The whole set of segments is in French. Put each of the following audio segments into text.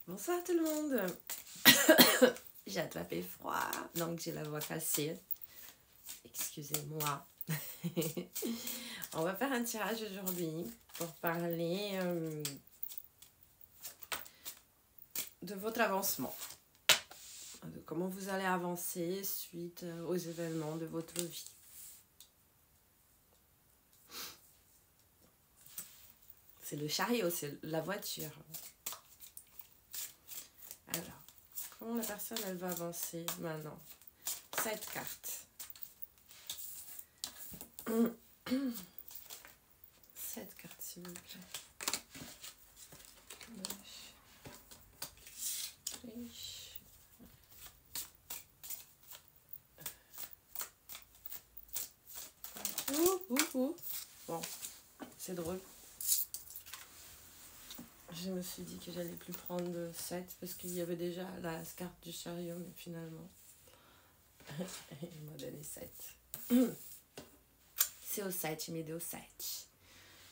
Bonsoir tout le monde. J'ai attrapé froid, donc j'ai la voix cassée. Excusez-moi. On va faire un tirage aujourd'hui pour parler de votre avancement. De comment vous allez avancer suite aux événements de votre vie. C'est le chariot, c'est la voiture. Alors, comment la personne elle va avancer maintenant? 7 cartes. 7 cartes s'il vous plaît. Bon, c'est drôle. Je me suis dit que j'allais plus prendre de 7 parce qu'il y avait déjà la carte du chariot, mais finalement, il m'a donné 7. C'est au 7, il m'aide au 7.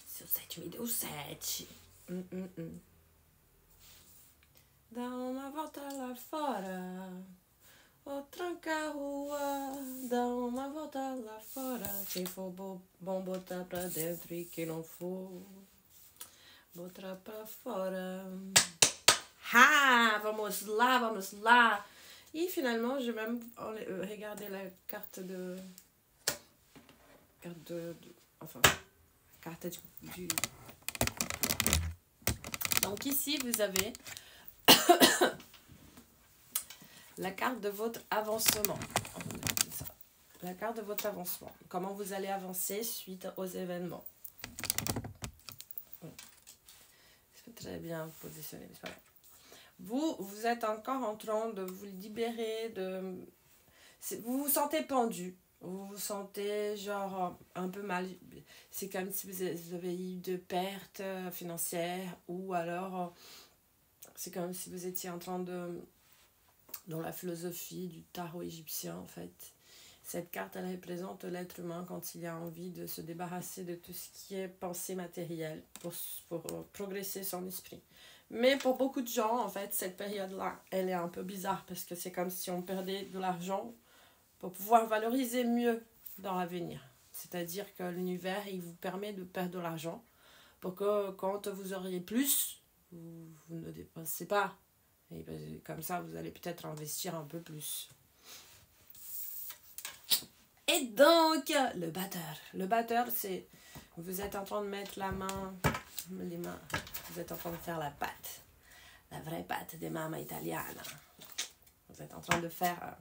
C'est au 7, il m'aide au 7. Dá uma volta lá fora, ou tranca a rua, dá uma volta lá fora. Quem for bom botar pra dentro e quem não for, botar pra fora. Ah, vamos lá, vamos lá. Et finalement, j'ai même regardé la carte de... Enfin, carte du... Donc ici, vous avez la carte de votre avancement. La carte de votre avancement. Comment vous allez avancer suite aux événements. C'est très bien positionné, c'est pas grave. Vous êtes encore en train de vous libérer de... Vous vous sentez pendu. Vous vous sentez genre un peu mal. C'est comme si vous avez eu de pertes financières ou alors c'est comme si vous étiez en train de... Dans la philosophie du tarot égyptien en fait. Cette carte elle représente l'être humain quand il a envie de se débarrasser de tout ce qui est pensée matérielle pour progresser son esprit. Mais pour beaucoup de gens, en fait, cette période-là, elle est un peu bizarre parce que c'est comme si on perdait de l'argent pour pouvoir valoriser mieux dans l'avenir. C'est-à-dire que l'univers, il vous permet de perdre de l'argent pour que quand vous auriez plus, vous ne dépensez pas. Et comme ça, vous allez peut-être investir un peu plus. Et donc, le batteur. Le batteur, c'est... Vous êtes en train de mettre la main... Les mains... Vous êtes en train de faire la pâte. La vraie pâte des mamans italiennes. Vous êtes en train de faire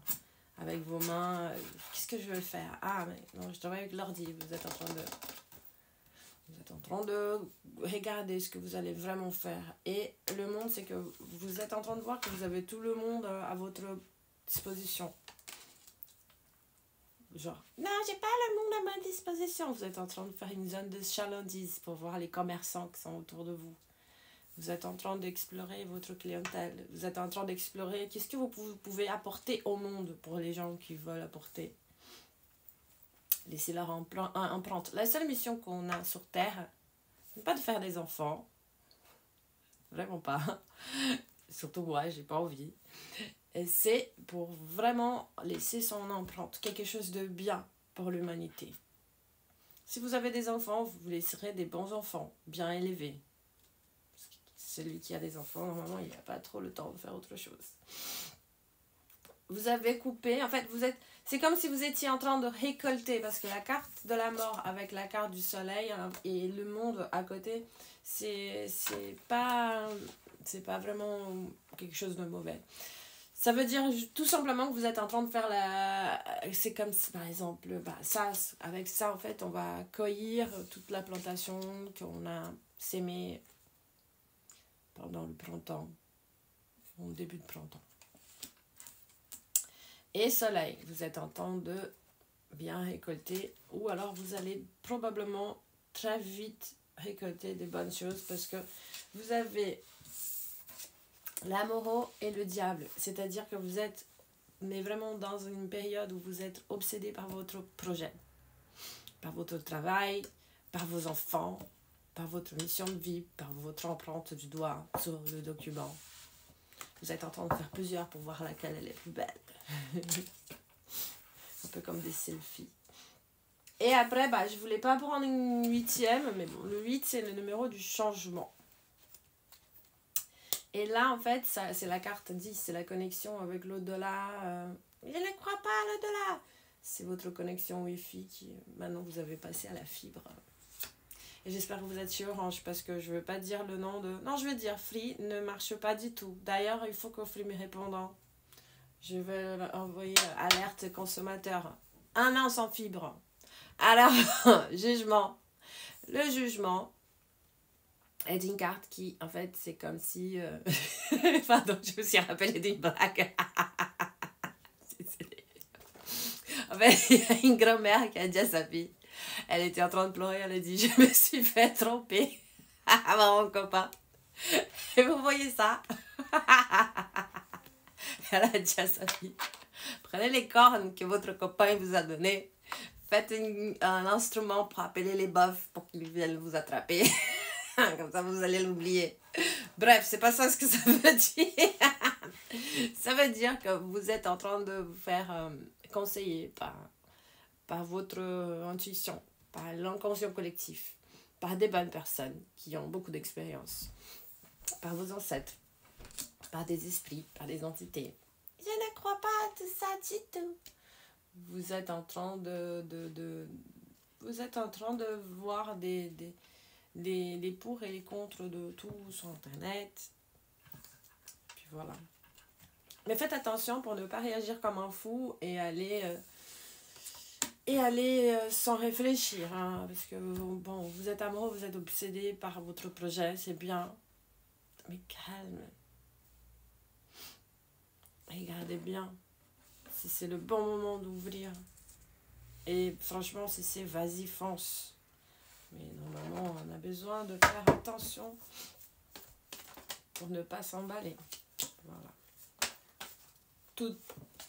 avec vos mains. Qu'est-ce que je veux faire? Ah, mais non, je travaille avec l'ordi. Vous êtes en train de regarder ce que vous allez vraiment faire. Et le monde, c'est que vous êtes en train de voir que vous avez tout le monde à votre disposition. Genre, non, j'ai pas le monde à ma disposition. Vous êtes en train de faire une zone de chalandise pour voir les commerçants qui sont autour de vous. Vous êtes en train d'explorer votre clientèle. Vous êtes en train d'explorer qu'est-ce que vous pouvez apporter au monde pour les gens qui veulent apporter. Laissez leur empreinte. La seule mission qu'on a sur Terre, c'est pas de faire des enfants. Vraiment pas. Surtout moi, j'ai pas envie. Et c'est pour vraiment laisser son empreinte. Quelque chose de bien pour l'humanité. Si vous avez des enfants, vous laisserez des bons enfants, bien élevés. Celui qui a des enfants, normalement, il n'a pas trop le temps de faire autre chose. Vous avez coupé, en fait, c'est comme si vous étiez en train de récolter, parce que la carte de la mort avec la carte du soleil et le monde à côté, c'est pas vraiment quelque chose de mauvais. Ça veut dire tout simplement que vous êtes en train de faire c'est comme si, par exemple, avec ça, en fait, on va cueillir toute la plantation qu'on a sémée pendant le printemps, au début de printemps. Et soleil, vous êtes en train de bien récolter, ou alors vous allez probablement très vite récolter des bonnes choses parce que vous avez l'amoureux et le diable, c'est-à-dire que vous êtes mais vraiment dans une période où vous êtes obsédé par votre projet, par votre travail, par vos enfants, par votre mission de vie, par votre empreinte du doigt sur le document. Vous êtes en train de faire plusieurs pour voir laquelle elle est plus belle. Un peu comme des selfies. Et après, bah, je voulais pas prendre une 8e, mais bon, le 8, c'est le numéro du changement. Et là, en fait, c'est la carte 10, c'est la connexion avec l'au-delà. Je ne crois pas à l'au-delà. C'est votre connexion Wi-Fi qui, maintenant, vous avez passé à la fibre. Et j'espère que vous êtes chez Orange, parce que je ne veux pas dire le nom de... Non, je veux dire Free ne marche pas du tout. D'ailleurs, il faut que Free me réponde. Je vais envoyer alerte consommateur. 1 an sans fibre. Alors, jugement. Le jugement est une carte qui, en fait, c'est comme si... Pardon, je me suis rappelé d'une blague. En fait, il y a une grand-mère qui a dit à sa fille, elle était en train de pleurer, elle a dit, je me suis fait tromper par mon copain. Et vous voyez ça? Elle a dit à sa fille, prenez les cornes que votre copain vous a données, faites un instrument pour appeler les bofs pour qu'ils viennent vous attraper. Comme ça, vous allez l'oublier. Bref, c'est pas ça ce que ça veut dire. Ça veut dire que vous êtes en train de vous faire conseiller par votre intuition, par l'inconscient collectif, par des bonnes personnes qui ont beaucoup d'expérience, par vos ancêtres, par des esprits, par des entités. Je ne crois pas à tout ça du tout. Vous êtes en train vous êtes en train de voir les pour et les contre de tout sur Internet. Puis voilà. Mais faites attention pour ne pas réagir comme un fou et aller sans réfléchir. Hein, parce que, bon, vous êtes amoureux, vous êtes obsédé par votre projet, c'est bien. Mais calme. Regardez bien. Si c'est le bon moment d'ouvrir. Et franchement, si c'est vas-y, fonce. Mais normalement, on a besoin de faire attention pour ne pas s'emballer. Voilà. Tout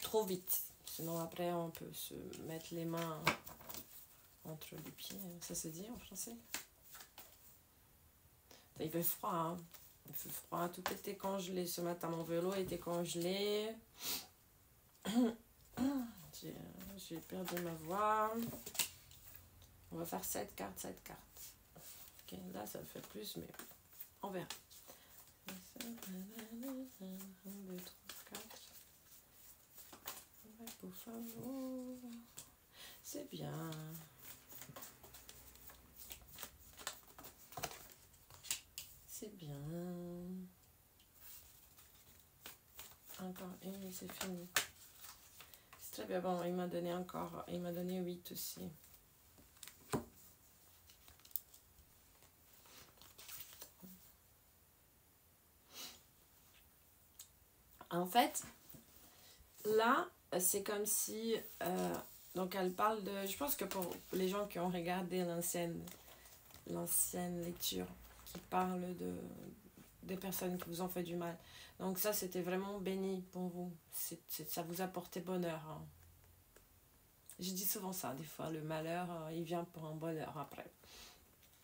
trop vite. Sinon, après, on peut se mettre les mains entre les pieds. Ça se dit en français? Il fait froid, hein. Il fait froid. Tout était congelé. Ce matin, mon vélo était congelé. J'ai perdu ma voix. On va faire 7 cartes, 7 cartes. Ok, là, ça fait plus, mais on verra. 1, 2, 3, 4. Pour favor. C'est bien. C'est bien. Encore une et c'est fini. C'est très bien. Bon, il m'a donné 8 aussi. En fait, là, c'est comme si... donc, elle parle de... Je pense que pour les gens qui ont regardé l'ancienne lecture, qui parle des personnes qui vous ont fait du mal. Donc ça, c'était vraiment béni pour vous. Ça vous apportait bonheur. Hein. Je dis souvent ça, des fois. Le malheur, il vient pour un bonheur après.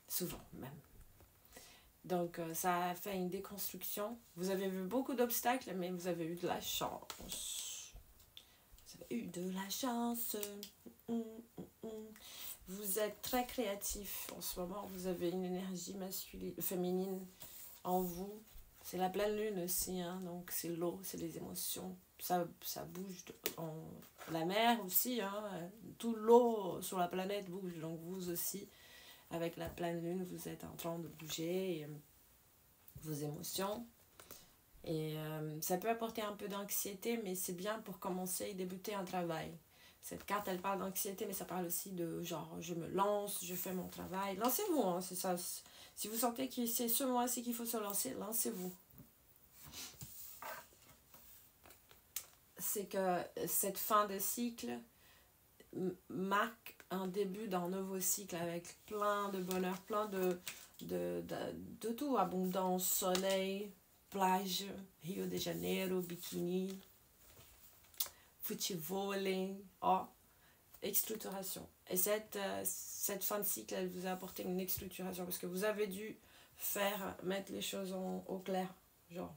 Souvent, même. Donc, ça a fait une déconstruction. Vous avez vu beaucoup d'obstacles, mais vous avez eu de la chance. Vous avez eu de la chance. Vous êtes très créatif en ce moment. Vous avez une énergie masculine, féminine en vous. C'est la pleine lune aussi, hein, donc c'est l'eau, c'est les émotions. Ça bouge. La mer aussi, hein, tout l'eau sur la planète bouge. Donc vous aussi, avec la pleine lune, vous êtes en train de bouger vos émotions. Et ça peut apporter un peu d'anxiété, mais c'est bien pour commencer et débuter un travail. Cette carte, elle parle d'anxiété, mais ça parle aussi de genre, je me lance, je fais mon travail. Lancez-vous, hein, c'est ça. Si vous sentez que c'est ce mois-ci qu'il faut se lancer, lancez-vous. C'est que cette fin de cycle marque un début d'un nouveau cycle avec plein de bonheur, plein de tout, abondance, soleil, plage, Rio de Janeiro, bikini, futebol, structuration. Et cette fin de cycle, elle vous a apporté une structuration parce que vous avez dû mettre les choses au clair. Genre,